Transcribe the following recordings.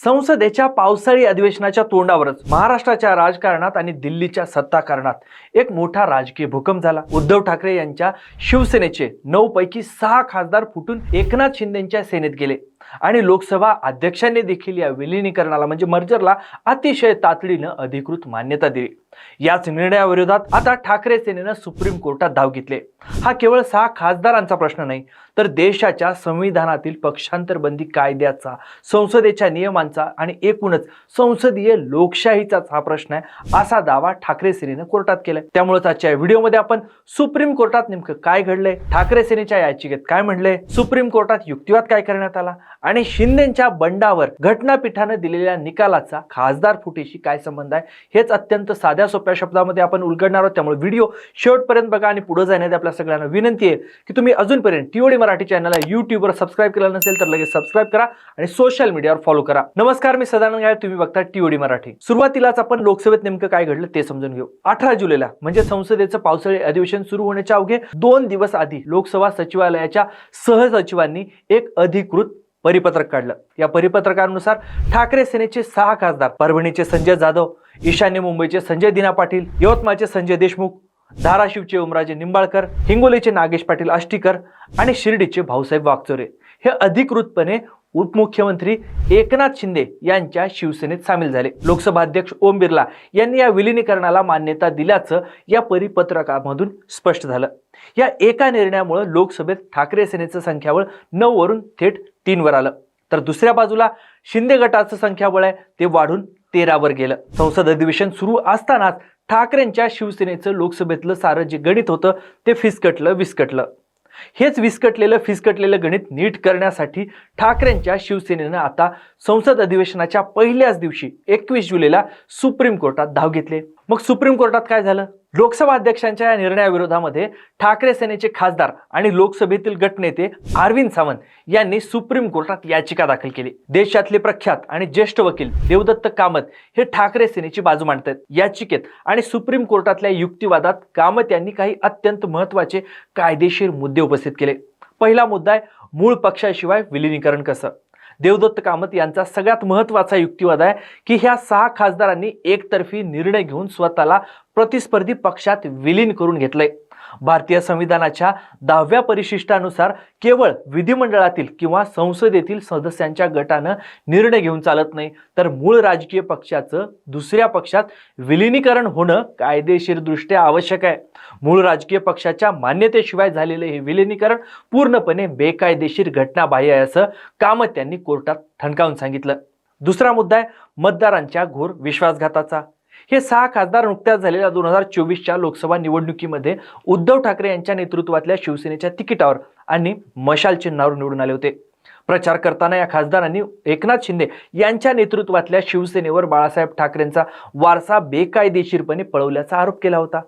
संसदेच्या पावसाळी अधिवेशनाच्या तोंडावरच महाराष्ट्राच्या राजकारणात आणि दिल्लीच्या सत्ताकारणात एक मोठा राजकीय भूकंप झाला। उद्धव ठाकरे यांच्या शिवसेनेचे 9 पैकी 6 खासदार फुटून एकनाथ शिंदेंच्या सेनेत गेले आणि लोकसभा अध्यक्षांनी देखील या विलीनीकरणाला म्हणजे मर्जरला अतिशय तातडीने अधिकृत मान्यता दिली। याच निर्णयाविरोधात आता ठाकरे सेनेने सुप्रीम कोर्टात धाव घेतली। हा केवळ 6 खासदारांचा प्रश्न नाही, तर देशाच्या संविधानातील पक्षांतरबंदी कायद्याचा, संसदेच्या नियमांचा आणि एकूणच संसदीय लोकशाहीचाच हा प्रश्न आहे, असा दावा ठाकरे सेनेने कोर्टात केलाय। त्यामुळे आजच्या व्हिडिओमध्ये आपण सुप्रीम कोर्टात नेमकं काय घडलंय, ठाकरे सेनेच्या याचिकेत काय म्हणलंय, सुप्रीम कोर्टात युक्तिवाद काय करण्यात आला आणि शिंदेंच्या बंडावर घटनापीठाने दिलेल्या निकालाचा खासदार फुटीशी काय संबंध आहे, हेच अत्यंत साध्या सोप्या शब्दामध्ये आपण उलगडणार आहोत। त्यामुळे व्हिडिओ शेवटपर्यंत बघा आणि पुढे जाण्याची आपल्या सगळ्यांना विनंती आहे की तुम्ही अजूनपर्यंत टीओडी मराठी चॅनलला YouTube वर सबस्क्राइब केलं नसेल तर लगेच सबस्क्राइब करा आणि सोशल मीडियावर फॉलो करा। नमस्कार, मी सदानंद गायक, तुम्ही बघता टीओडी मराठी। सुरुवातीलाच आपण लोकसभेत नेमकं काय घडलं ते समजून घेऊ। 18 जुलैला म्हणजे संसदेचं पावसाळी अधिवेशन सुरू होण्याच्या अवघे 2 दिवस आधी लोकसभा सचिवालयाच्या सहसचिवांनी एक अधिकृत परिपत्रक काढलं। या परिपत्रकानुसार ठाकरे सेनेचे 6 खासदार, परभणीचे संजय जाधव, ईशान्य मुंबईचे संजय दिना पाटील, यवतमाळचे संजय देशमुख, धाराशिवचे उमराजे निंबाळकर, हिंगोलीचे नागेश पाटील आष्टीकर आणि शिर्डीचे भाऊसाहेब वागचोरे हे अधिकृतपणे उपमुख्यमंत्री एकनाथ शिंदे यांच्या शिवसेनेत सामील झाले। लोकसभा अध्यक्ष ओम बिर्ला यांनी या विलीनीकरणाला मान्यता दिल्याचं या परिपत्रकामधून स्पष्ट झालं। या एका निर्णयामुळे लोकसभेत ठाकरे सेनेचं संख्याबळ 9 वरून थेट 3 वर आलं, तर दुसऱ्या बाजूला शिंदे गटाचं संख्याबळ आहे ते वाढून 13 वर गेलं। संसद अधिवेशन सुरू असतानाच ठाकरेंच्या शिवसेनेचं लोकसभेतलं सारं जे गणित होतं ते विस्कटलं। हेच फिसकटलेलं गणित नीट करण्यासाठी ठाकरेंच्या शिवसेनेनं आता संसद अधिवेशनाच्या पहिल्याच दिवशी 21 जुलैला सुप्रीम कोर्टात धाव घेतली। मग सुप्रीम कोर्टात काय झालं? लोकसभा अध्यक्षांच्या या निर्णयाविरोधामध्ये ठाकरे सेनेचे खासदार आणि लोकसभेतील गटनेते अरविंद सावंत यांनी सुप्रीम कोर्टात याचिका दाखल केली। देशातले प्रख्यात आणि ज्येष्ठ वकील देवदत्त कामत हे ठाकरे सेनेची बाजू मांडतात। याचिकेत आणि सुप्रीम कोर्टातल्या युक्तिवादात कामत यांनी काही अत्यंत महत्त्वाचे कायदेशीर मुद्दे उपस्थित केले। पहिला मुद्दा आहे मूळ पक्षाशिवाय विलीनीकरण कसं। देवदत्त कामत यांचा सगळ्यात महत्त्वाचा युक्तिवाद आहे की ह्या 6 खासदारांनी एकतर्फी निर्णय घेऊन स्वतःला प्रतिस्पर्धी पक्षात विलीन करून घेतलंय। भारतीय संविधानाच्या 10व्या परिशिष्टानुसार केवळ विधिमंडळातील किंवा संसदेतील सदस्यांच्या गटानं निर्णय घेऊन चालत नाही, तर मूळ राजकीय पक्षाचं दुसऱ्या पक्षात विलीनीकरण होणं कायदेशीरदृष्ट्या आवश्यक आहे। मूळ राजकीय पक्षाच्या मान्यतेशिवाय झालेले हे विलीनीकरण पूर्णपणे बेकायदेशीर घटनाबाह्य आहे असं कामत यांनी कोर्टात ठणकावून सांगितलं। दुसरा मुद्दा आहे मतदारांच्या घोर विश्वासघाताचा। हे 6 खासदार नुकत्याच झालेल्या 2024च्या लोकसभा निवडणुकीमध्ये उद्धव ठाकरे यांच्या नेतृत्वातल्या शिवसेनेच्या तिकिटावर आणि मशाल चिन्हावर निवडून आले होते। प्रचार करताना या खासदारांनी एकनाथ शिंदे यांच्या नेतृत्वातल्या शिवसेनेवर बाळासाहेब ठाकरेंचा वारसा बेकायदेशीरपणे पळवल्याचा आरोप केला होता।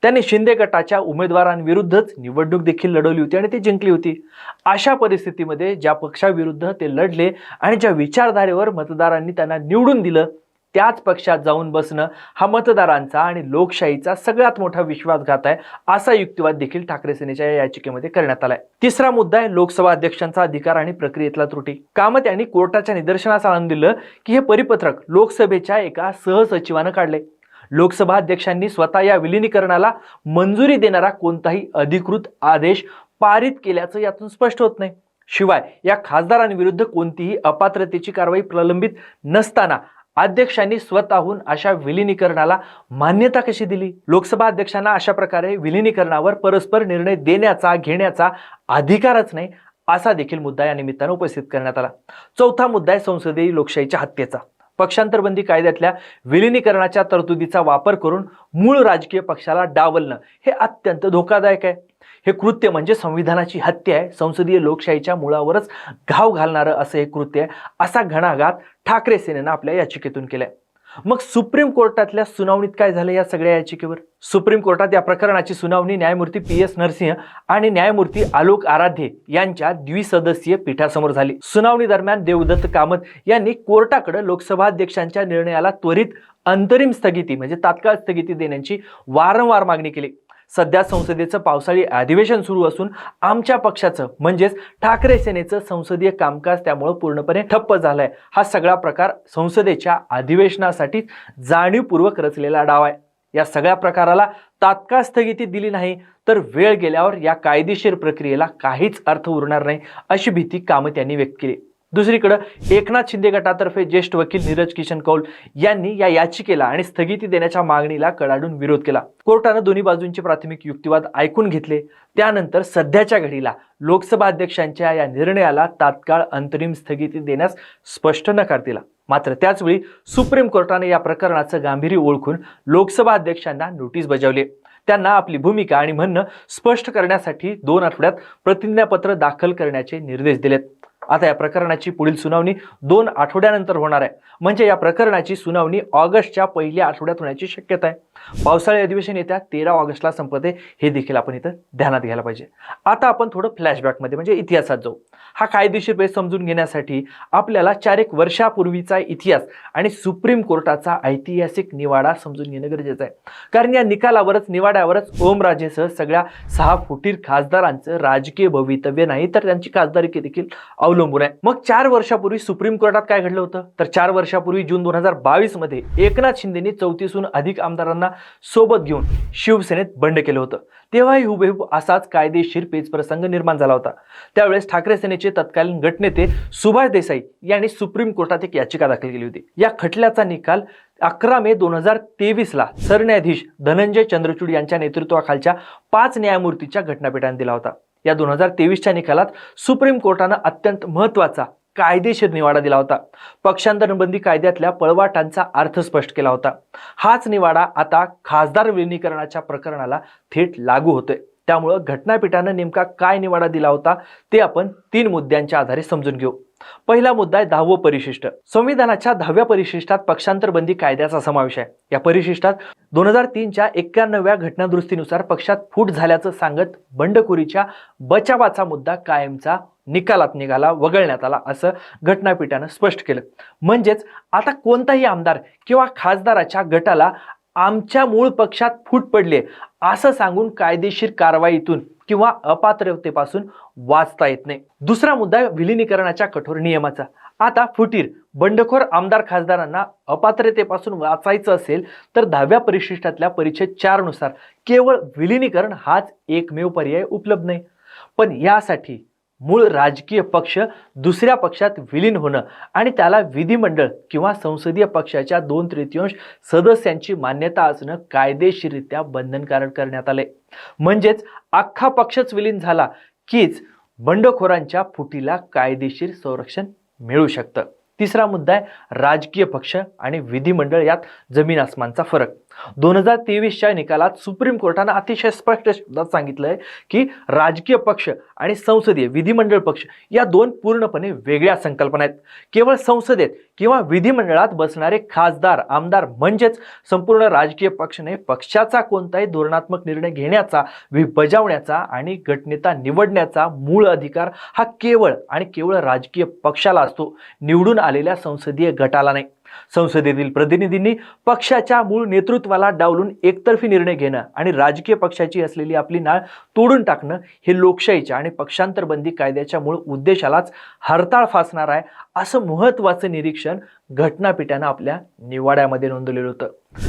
त्यांनी शिंदे गटाच्या उमेदवारांविरुद्धच निवडणूक देखील लढवली होती आणि ती जिंकली होती। अशा परिस्थितीमध्ये ज्या पक्षाविरुद्ध ते लढले आणि ज्या विचारधारेवर मतदारांनी त्यांना निवडून दिलं त्याच पक्षात जाऊन बसणं हा मतदारांचा आणि लोकशाहीचा सगळ्यात मोठा विश्वासघात आहे, असा युक्तिवाद देखील ठाकरे सेनेच्या याचिकेमध्ये करण्यात आलाय। तिसरा मुद्दा आहे लोकसभा अध्यक्षांचा अधिकार आणि प्रक्रियेतला त्रुटी। कामत यांनी कोर्टाच्या निदर्शनास आणून दिलं की हे परिपत्रक लोकसभेच्या एका सहसचिवानं काढले। लोकसभा अध्यक्षांनी स्वतः या विलीनीकरणाला मंजुरी देणारा कोणताही अधिकृत आदेश पारित केल्याचं यातून स्पष्ट होत नाही। शिवाय या खासदारांविरुद्ध कोणतीही अपात्रतेची कारवाई प्रलंबित नसताना अध्यक्षांनी स्वतःहून अशा विलीनीकरणाला मान्यता कशी दिली? लोकसभा अध्यक्षांना अशा प्रकारे विलीनीकरणावर परस्पर निर्णय देण्याचा घेण्याचा अधिकारच नाही, असा देखील मुद्दा या निमित्तानं उपस्थित करण्यात आला। चौथा मुद्दा आहे संसदीय लोकशाहीच्या हत्येचा। पक्षांतरबंदी कायद्यातल्या विलीनीकरणाच्या तरतुदीचा वापर करून मूळ राजकीय पक्षाला डावलणं हे अत्यंत धोकादायक आहे। हे कृत्य म्हणजे संविधानाची हत्या आहे, संसदीय लोकशाहीच्या मुळावरच घाव घालणारं असं हे कृत्य आहे, असा घणाघात ठाकरे सेनेनं आपल्या याचिकेतून केलाय। मग सुप्रीम कोर्टातल्या सुनावणीत काय झालं या सगळ्या याचिकेवर? सुप्रीम कोर्टात या प्रकरणाची सुनावणी न्यायमूर्ती PS नरसिंह आणि न्यायमूर्ती आलोक आराध्ये यांच्या द्विसदस्यीय पीठासमोर झाली। सुनावणी दरम्यान देवदत्त कामत यांनी कोर्टाकडे लोकसभा अध्यक्षांच्या निर्णयाला त्वरित अंतरिम स्थगिती म्हणजे तात्काळ स्थगिती देण्याची वारंवार मागणी केली। सध्या संसदेचं पावसाळी अधिवेशन सुरू असून आमच्या पक्षाचं म्हणजेच ठाकरे सेनेचं संसदीय कामकाज त्यामुळे पूर्णपणे ठप्प झालंय। हा सगळा प्रकार संसदेच्या अधिवेशनासाठी जाणीवपूर्वक रचलेला डाव आहे। या सगळ्या प्रकाराला तात्काळ स्थगिती दिली नाही तर वेळ गेल्यावर या कायदेशीर प्रक्रियेला काहीच अर्थ उरणार नाही अशी भीती कामत यांनी व्यक्त केली। दुसरीकडे एकनाथ शिंदे गटातर्फे ज्येष्ठ वकील नीरज किशन कौल यांनी या याचिकेला आणि स्थगिती देण्याच्या मागणीला कडाडून विरोध केला। कोर्टाने दोन्ही बाजूंचे प्राथमिक युक्तिवाद ऐकून घेतले। त्यानंतर सध्याच्या घडीला लोकसभा अध्यक्षांच्या या निर्णयाला तात्काळ अंतरिम स्थगिती देण्यास स्पष्ट नकार दिला। मात्र त्याचवेळी सुप्रीम कोर्टाने या प्रकरणाचं गांभीर्य ओळखून लोकसभा अध्यक्षांना नोटीस बजावली। त्यांना आपली भूमिका आणि म्हणणं स्पष्ट करण्यासाठी 2 आठवड्यात प्रतिज्ञापत्र दाखल करण्याचे निर्देश दिलेत। आता या प्रकरणाची पुढील सुनावणी 2 आठवड्यानंतर होणार आहे। म्हणजे या प्रकरणाची सुनावणी ऑगस्टच्या पहिल्या आठवड्यात होण्याची शक्यता आहे। पावसाळी अधिवेशन येत्या 13 ऑगस्टला संपते, हे देखील आपण इथं ध्यानात घ्यायला पाहिजे। आता आपण थोडं फ्लॅशबॅकमध्ये म्हणजे इतिहासात जाऊ। हा कायदेशीर पेच समजून घेण्यासाठी आपल्याला 4-1 वर्षापूर्वीचा इतिहास आणि सुप्रीम कोर्टाचा ऐतिहासिक निवाडा समजून घेणं गरजेचं आहे। कारण या निकालावरच निवाड्यावरच ओमराजेसह सगळ्या 6 फुटीर खासदारांचं राजकीय भवितव्य नाही तर त्यांची खासदारकी देखील अवलंबून आहे। मग 4 वर्षापूर्वी सुप्रीम कोर्टात काय घडलं होतं तर 4 वर्षापूर्वी जून 2022 मध्ये एकनाथ शिंदेनी 34हून अधिक आमदारांना सोबत घेऊन शिवसेनेत बंड केलं होतं। तेव्हाही हुबेहूब असाच कायदेशीर पेच प्रसंग निर्माण झाला होता। त्यावेळेस ठाकरे सेनेचे तत्कालीन गटनेते सुभाष देसाई यांनी सुप्रीम कोर्टात एक याचिका दाखल केली होती। या खटल्याचा निकाल 11 मे 2023 ला सरन्यायाधीश धनंजय चंद्रचूड यांच्या नेतृत्वाखालच्या 5 न्यायमूर्तीच्या घटनापीठाने दिला होता। या 2023च्या निकालात सुप्रीम कोर्टाने अत्यंत महत्त्वाचा कायदेशीर निवाडा दिला होता। पक्षांतरबंदी कायद्यातल्या पळवाटांचा अर्थ स्पष्ट केला होता। हाच निवाडा आता खासदार विलीनीकरणाच्या प्रकरणाला थेट लागू होतोय। त्यामुळे घटनापीठाने नेमका काय निवाडा दिला होता ते आपण 3 मुद्द्यांच्या आधारे समजून घेऊ। पहिला मुद्दा आहे 10वं परिशिष्ट। संविधानाच्या 10व्या परिशिष्टात पक्षांतरबंदी कायद्याचा समावेश आहे। या परिशिष्टात 2003च्या 91व्या घटनादुरुस्तीनुसार पक्षात फूट झाल्याचं सांगत बंडखोरीच्या बचावाचा मुद्दा कायमचा निकालात निघाला, वगळण्यात आला असं घटनापीठाने स्पष्ट केलं। म्हणजेच आता कोणताही आमदार किंवा खासदाराच्या गटाला आमच्या मूळ पक्षात फूट पडले असं सांगून कायदेशीर कारवाईतून किंवा अपात्रतेपासून वाचता येत नाही। दुसरा मुद्दा विलीनीकरणाच्या कठोर नियमाचा। आता फुटीर बंडखोर आमदार खासदारांना अपात्रतेपासून वाचायचं असेल तर 10व्या परिशिष्टातल्या परिच्छेद 4 नुसार केवळ विलीनीकरण हाच एकमेव पर्याय उपलब्ध नाही। पण यासाठी मूळ राजकीय पक्ष दुसऱ्या पक्षात विलीन होणं आणि त्याला विधिमंडळ किंवा संसदीय पक्षाच्या 2/3 सदस्यांची मान्यता असणं कायदेशीररित्या बंधनकारक करण्यात आले। म्हणजेच अख्खा पक्षच विलीन झाला कीच बंडखोरांच्या फुटीला कायदेशीर संरक्षण मिळू शकतं। तिसरा मुद्दा आहे राजकीय पक्ष आणि विधिमंडळ यात जमीन आसमानचा फरक। 2023च्या निकालात सुप्रीम कोर्टाने अतिशय स्पष्ट शब्दात सांगितलंय की राजकीय पक्ष आणि संसदीय विधिमंडळ पक्ष या 2 पूर्णपणे वेगळ्या संकल्पना आहेत। केवळ संसदेत किंवा विधिमंडळात बसणारे खासदार आमदार म्हणजेच संपूर्ण राजकीय पक्ष नाही, पक्षाचा कोणताही धोरणात्मक निर्णय घेण्याचा, बजावण्याचा आणि गटनेता निवडण्याचा मूळ अधिकार हा केवळ आणि केवळ राजकीय पक्षाला असतो, निवडून आलेल्या संसदीय गटाला नाही। संसदेतील प्रतिनिधींनी पक्षाच्या मूळ नेतृत्वाला डावलून एकतर्फी निर्णय घेणं आणि राजकीय पक्षाची असलेली आपली नाळ तोडून टाकणं हे लोकशाहीच्या आणि पक्षांतरबंदी कायद्याच्या मूळ उद्देशालाच हरताळ फासणार आहे असं महत्त्वाचं निरीक्षण घटनापीठाने आपल्या निवाड्यामध्ये नोंदवलेलं होतं।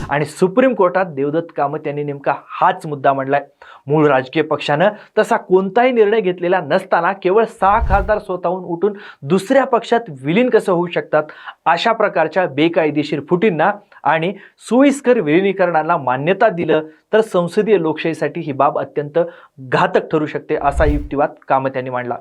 आणि सुप्रीम कोर्टात देवदत्त कामत यांनी नेमका हाच मुद्दा मांडलाय। मूळ राजकीय पक्षानं तसा कोणताही निर्णय घेतलेला नसताना केवळ 6 खासदार स्वतःहून उठून दुसऱ्या पक्षात विलीन कसं होऊ शकतात, अशा प्रकारच्या बेकायदेशीर फुटींना आणि सोयीस्कर विलीनीकरणाला मान्यता दिलं तर संसदीय लोकशाहीसाठी ही बाब अत्यंत घातक ठरू शकते असा युक्तिवाद कामत यांनी मांडला।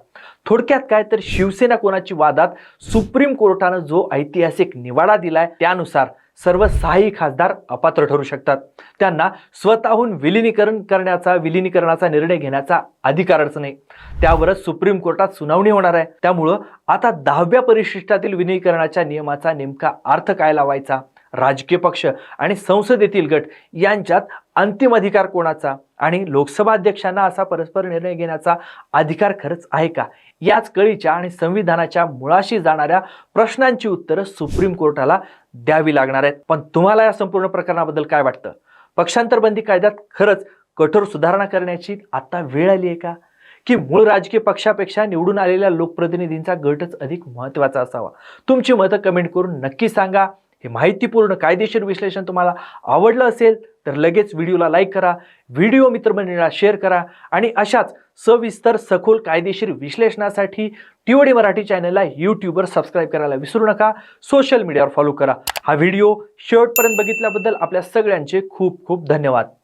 थोडक्यात काय तर शिवसेना कोणाची वादात सुप्रीम कोर्टाने जो ऐतिहासिक निवाडा दिलाय त्यानुसार सर्व 6 खासदार अपात्र ठरू शकतात। त्यांना स्वतःहून विलीनीकरणाचा निर्णय घेण्याचा अधिकारच नाही। त्यावरच सुप्रीम कोर्टात सुनावणी होणार आहे। त्यामुळे आता 10व्या परिशिष्टातील विलीनीकरणाच्या नियमाचा नेमका अर्थ काय लावायचा, राजकीय पक्ष आणि संसदेतील गट यांच्यात अंतिम अधिकार कोणाचा आणि लोकसभा अध्यक्षांना असा परस्पर निर्णय घेण्याचा अधिकार खरंच आहे का, याच कळीच्या आणि संविधानाच्या मुळाशी जाणाऱ्या प्रश्नांची उत्तरं सुप्रीम कोर्टाला द्यावी लागणार आहेत। पण तुम्हाला या संपूर्ण प्रकरणाबद्दल काय वाटतं? पक्षांतरबंदी कायद्यात खरंच कठोर सुधारणा करण्याची आता वेळ आली आहे का? की मूळ राजकीय पक्षापेक्षा निवडून आलेल्या लोकप्रतिनिधींचा गटच अधिक महत्त्वाचा असावा? तुमची मतं कमेंट करून नक्की सांगा. हे माहितीपूर्ण कायदेशीर विश्लेषण तुम्हाला आवडलं असेल तर लगेच व्हिडिओला लाईक करा, व्हिडिओ मित्रमंडळींना शेअर करा आणि अशाच सविस्तर सखोल कायदेशीर विश्लेषणासाठी टीओडी मराठी चॅनलला यूट्यूबवर सबस्क्राईब करायला विसरू नका. सोशल मीडियावर फॉलो करा. हा व्हिडिओ शेवटपर्यंत बघितल्याबद्दल आपल्या सगळ्यांचे खूप खूप धन्यवाद.